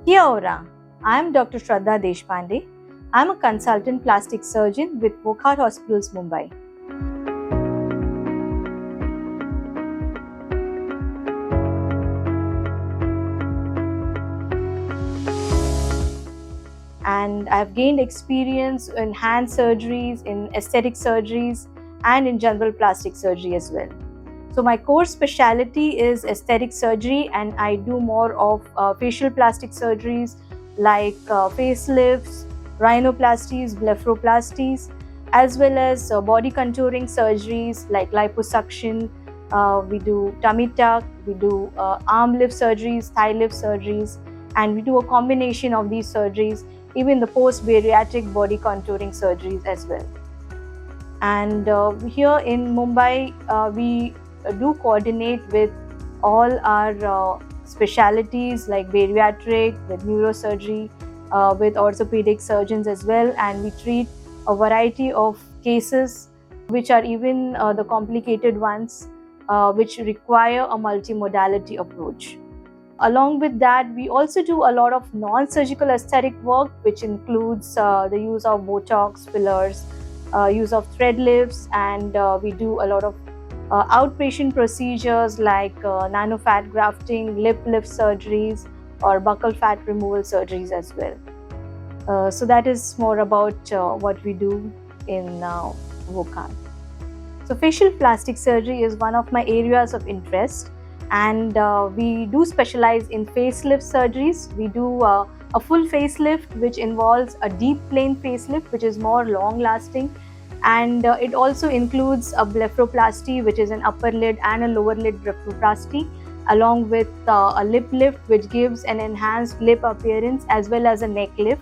Kia ora, I am Dr. Shraddha Deshpande. I am a consultant plastic surgeon with Wockhardt Hospitals, Mumbai. And I have gained experience in hand surgeries, in aesthetic surgeries, and in general plastic surgery as well. So my core specialty is aesthetic surgery, and I do more of facial plastic surgeries like facelifts, rhinoplasties, blepharoplasties, as well as body contouring surgeries like liposuction. We do tummy tuck, we do arm lift surgeries, thigh lift surgeries, and we do a combination of these surgeries, even the post-bariatric body contouring surgeries as well. And here in Mumbai, we do coordinate with all our specialities like bariatric, with neurosurgery, with orthopedic surgeons as well, and we treat a variety of cases which are even the complicated ones which require a multimodality approach. Along with that, we also do a lot of non-surgical aesthetic work, which includes the use of Botox, fillers, use of thread lifts, and we do a lot of outpatient procedures like nano-fat grafting, lip lift surgeries, or buccal fat removal surgeries as well. So that is more about what we do in Wockhardt. So facial plastic surgery is one of my areas of interest, and we do specialize in facelift surgeries. We do a full facelift, which involves a deep plane facelift, which is more long lasting, and it also includes a blepharoplasty, which is an upper lid and a lower lid blepharoplasty, along with a lip lift, which gives an enhanced lip appearance, as well as a neck lift.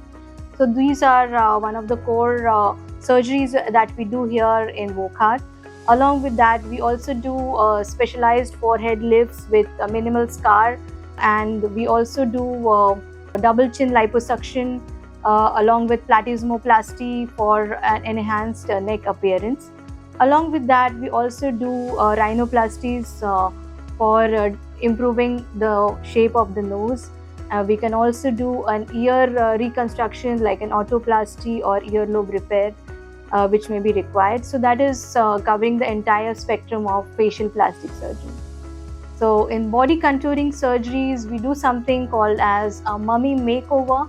So these are one of the core surgeries that we do here in Wockhardt. Along with that, we also do specialized forehead lifts with a minimal scar, and we also do double chin liposuction along with platysmoplasty for an enhanced neck appearance. Along with that, we also do rhinoplasties for improving the shape of the nose. We can also do an ear reconstruction like an otoplasty or earlobe repair, which may be required. So that is covering the entire spectrum of facial plastic surgery. So in body contouring surgeries, we do something called as a mummy makeover.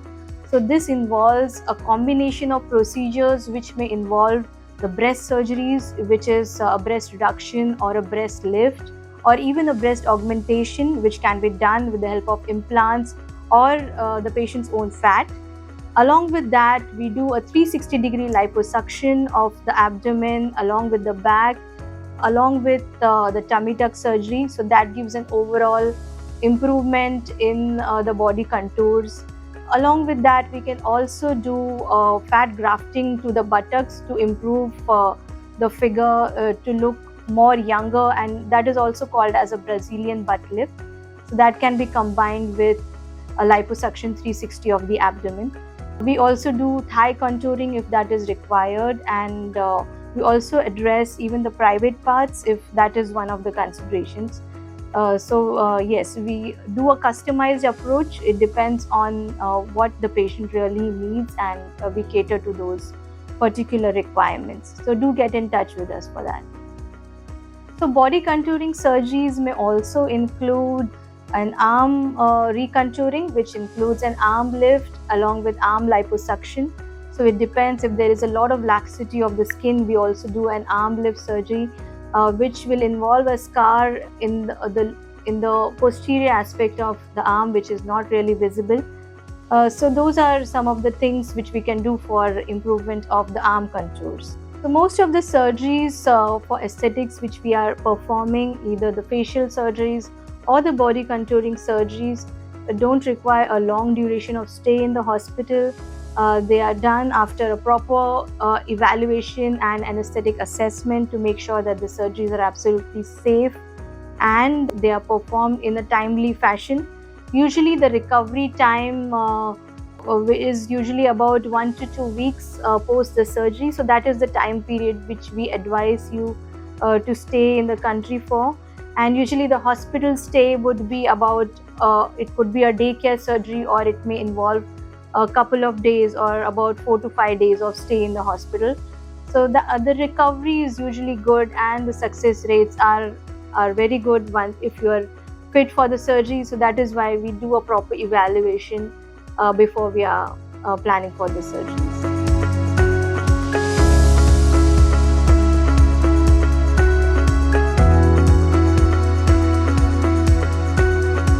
So this involves a combination of procedures which may involve the breast surgeries, which is a breast reduction or a breast lift, or even a breast augmentation, which can be done with the help of implants or the patient's own fat. Along with that, we do a 360-degree liposuction of the abdomen along with the back, along with the tummy tuck surgery. So that gives an overall improvement in the body contours. Along with that, we can also do fat grafting to the buttocks to improve the figure to look more younger, and that is also called as a Brazilian butt lift. So that can be combined with a liposuction 360 of the abdomen. We also do thigh contouring if that is required, and we also address even the private parts if that is one of the considerations. Yes, we do a customized approach. It depends on what the patient really needs, and we cater to those particular requirements. So do get in touch with us for that. So body contouring surgeries may also include an arm recontouring, which includes an arm lift along with arm liposuction. So it depends. If there is a lot of laxity of the skin, we also do an arm lift surgery, which will involve a scar in the posterior aspect of the arm, which is not really visible. So those are some of the things which we can do for improvement of the arm contours. So most of the surgeries for aesthetics which we are performing, either the facial surgeries or the body contouring surgeries, don't require a long duration of stay in the hospital. They are done after a proper evaluation and anesthetic assessment to make sure that the surgeries are absolutely safe and they are performed in a timely fashion. Usually the recovery time is usually about 1 to 2 weeks post the surgery. So that is the time period which we advise you to stay in the country for. And usually the hospital stay would be about it could be a daycare surgery, or it may involve a couple of days or about 4 to 5 days of stay in the hospital. So the recovery is usually good, and the success rates are very good once if you are fit for the surgery. So that is why we do a proper evaluation before we are planning for the surgery.